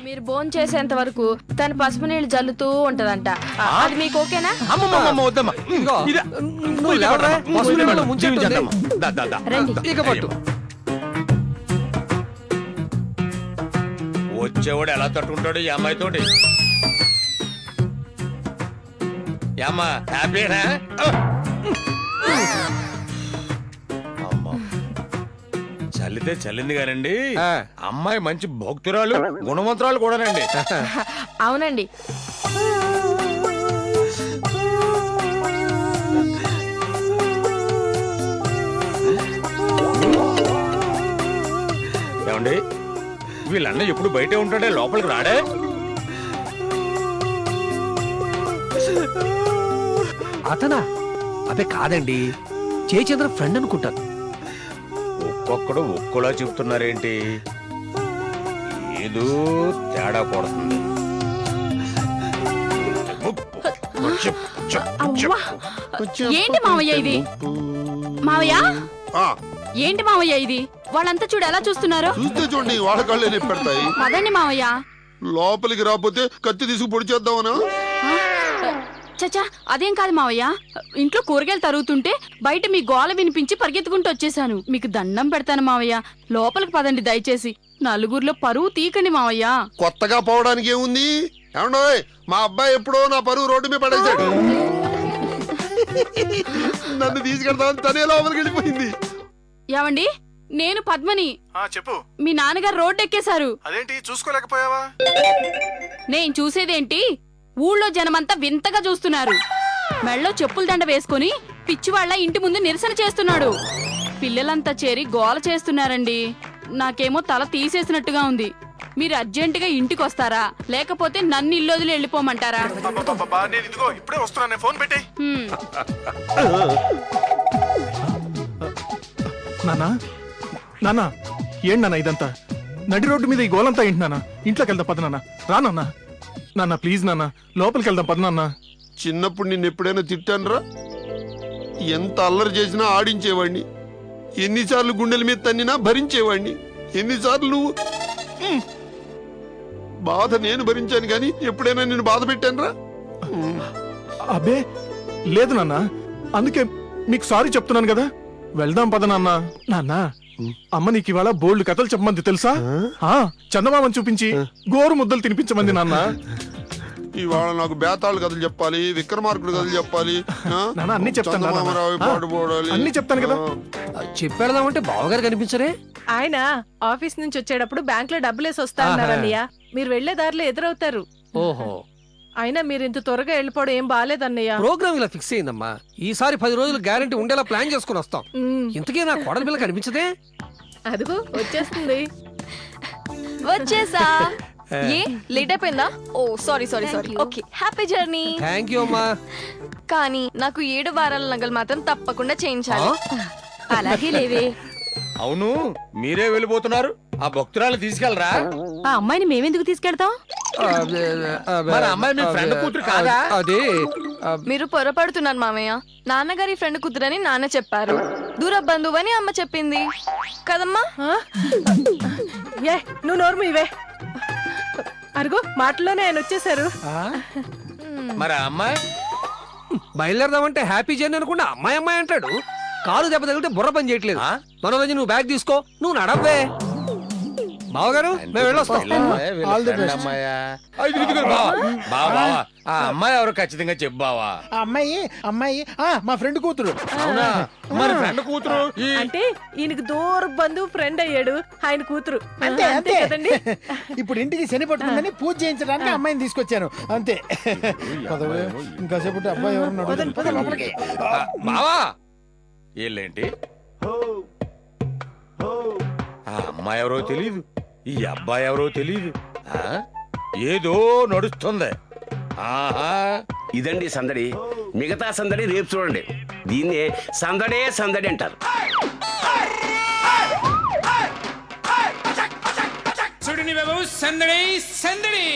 మీరు భోజనం చేసేంత వరకు తన పసుపు నీళ్లు జల్లుతూ ఉంటదంట. అది మీకు ఓకేనా? వచ్చేవాడు ఎలా తట్టుకుంటాడు ఈ అమ్మాయితోటి? అమ్మా హ్యాపీనా? చల్లితే చల్లింది కానండి, అమ్మాయి మంచి భక్తురాలు, గుణవంతురాలు కూడానండి. అవునండి. ఏమండి, వీళ్ళన్న ఎప్పుడు బయటే ఉంటాడే, లోపలికి రాడే? అతనా? అదే కాదండి, జయచంద్ర ఫ్రెండ్ అనుకుంటాను. ఒక్కొక్కడు ఒక్కోలా చెప్తున్నారేంటి? ఏదో తేడా కొడుతుంది. ఏంటి మావయ్య ఇది? మావయ్య ఏంటి మావయ్య ఇది? వాళ్ళంతా చూడు ఎలా చూస్తున్నారు. చూస్తే చూడండి, వాళ్ళ కళ్ళే నొప్పి పెడతాయి. పదండి మావయ్య. లోపలికి రాకపోతే కత్తి తీసుకు పొడి చేద్దామనా? చచ్చా, అదేం కాదు మావయ్య. ఇంట్లో కూరగాయలు తరుగుతుంటే బయట మీ గోల వినిపించి పరిగెత్తుకుంటూ వచ్చేసాను. మీకు దండం పెడతాను మావయ్య, లోపలికి పదండి దయచేసి. నలుగురిలో పరువు తీకండి మావయ్య. కొత్తగా పోవడానికి ఏముంది? ఏమండోయ్, మా అబ్బాయి ఎప్పుడో నా పరువు రోడ్డు మీద పడేశాడు. నన్ను తీసుకెళ్తామని తనే లోపలికి వెళ్ళిపోయింది. ఏమండి, నేను పద్మని. చెప్పు. మీ నాన్నగారు రోడ్డు ఎక్కేశారు. అదేంటి చూసుకోలేకపోయావా? నేను చూసేదేంటి, ఊళ్ళో జనమంతా వింతగా చూస్తున్నారు. మెళ్ళో చెప్పుల దండ వేసుకుని పిచ్చివాళ్ల ఇంటి ముందు నిరసన చేస్తున్నాడు. పిల్లలంతా చేరి గోల చేస్తున్నారండి. నాకేమో తల తీసేసినట్టుగా ఉంది. మీరు అర్జెంటుగా ఇంటికి వస్తారా, లేకపోతే నన్ను ఇల్లు వదిలి వెళ్ళిపోమంటారా? నేను ఇదిగో ఇప్పుడే వస్తున్నాను, ఫోన్ పెట్టే. నానా నానా, ఏంటి నాన్న ఇదంతా? నడి రోడ్డు మీద ఈ గోలంతా ఏంటి నాన్న? ఇంట్లోకి వెళ్దాం పద నాన్న. రా నాన్న. నాన్న ప్లీజ్ నాన్న, లోపలికి వెళ్దాం పద నాన్న. చిన్నప్పుడు నిన్ను ఎప్పుడైనా తిట్టానురా? ఎంత అల్లరి చేసినా ఆడించేవాడిని, ఎన్నిసార్లు గుండెల మీద తన్నినా భరించేవాడిని, ఎన్నిసార్లు నువ్వు బాధ నేను భరించాను కానీ ఎప్పుడైనా నిన్ను బాధ పెట్టానురా? అబ్బే లేదు నాన్న, అందుకే మీకు సారీ చెప్తున్నాను కదా. వెళ్దాం పద నాన్న. నాన్న, అమ్మ నీకు ఇవాళ బోల్డ్ కథలు చెప్పమంది తెలుసా? చందమామని చూపించి గోరు ముద్దలు తినిపించమంది నాన్న. ఇవాళ నాకు బేతాళు కథలు చెప్పాలి, విక్రమార్కుడు కథలు చెప్పాలి, అన్ని చెప్తాను, అన్ని చెప్తాను కదా. చెప్పేద్దామంటే బావగారు కనిపించరే? ఆయన ఆఫీస్ నుంచి వచ్చేటప్పుడు బ్యాంక్ లో డబ్బులేసి వస్తా అన్నారన్నయ్య. మీరు వెళ్లే దారిలో ఎదురవుతారు. ఓహో, అయినా మీరు ఇంత త్వరగా వెళ్ళిపోవడం ఏం బాలేదన్నయ్య. ప్రోగ్రామ్ ఇలా ఫిక్స్ అయిందమ్మా. ఈసారి 10 రోజులు గ్యారంటీ ఉండేలా ప్లాన్ చేసుకుని వస్తాం. ఇంతకీ నా కోడలి పిల్ల కనిపించదే? అదిగో వచ్చేస్తుంది. వచ్చేసా. ఏ లేట్ అయిపోయిందా? ఓ sorry sorry sorry. Okay, happy journey. Thank you అమ్మా. కానీ నాకు 7 వారాల నగలు మాత్రం తప్పకుండా చేయించాలి. అలాగే లేవే. అవును, మీరే వెళ్ళిపోతున్నారు, ఆ భక్తురాలు తీసుకెళ్ళరా? ఆ అమ్మాయిని మేమెందుకు తీసుకెళ్తాం? మరి అమ్మాయి మీ ఫ్రెండ్ కూతురు కాదా? అదే మీరు పొరపడుతున్నారు మామయ్య. నాన్నగారి ఫ్రెండ్ కూతురని నాన్న చెప్పారు, దూర బంధువు అని అమ్మ చెప్పింది కదమ్మా. ఏ నువ్వు నోర్ము ఇవే. అరుగు మాటల్లోనే ఆయన వచ్చేసారు. మరి అమ్మాయి బయలుదేరదామంటే హ్యాపీ జర్నీ అనుకుంటే అమ్మాయి అమ్మాయి అంటాడు. కాలు దెబ్బ తగిలితే బుర్ర పని చేయట్లేదు. మనోజ్ నువ్వు బ్యాగ్ తీసుకో, నువ్వు నడవ్వే. బావగారు మేము వెళ్ళొస్తాం. ఆ అమ్మాయి ఎవరు ఖచ్చితంగా చెప్పు బావా. అమ్మాయి మా ఫ్రెండ్ కూతురు. అవునా? మరి ఫ్రెండ్ కూతురు అంటే ఈయనకి దూర బంధువు ఫ్రెండ్ అయ్యాడు, ఆయన కూతురు. అంతే అంతే కదండి. ఇప్పుడు ఇంటికి శని పట్టుకుందని పూజ చేయించడానికి అమ్మాయిని తీసుకొచ్చాను అంతే. ఇంకాసేపు అబ్బాయి ఎవరున్నాడు? బావా ఏంటి? ఆ అమ్మాయి ఎవరో తెలీదు, ఈ అబ్బాయి ఎవరో తెలీదు, ఏదో నడుస్తుంది. ఇదండి సందడి. మిగతా సందడి రేపు చూడండి. దీన్నే సందడే సందడి అంటారు. సందడి సందడి.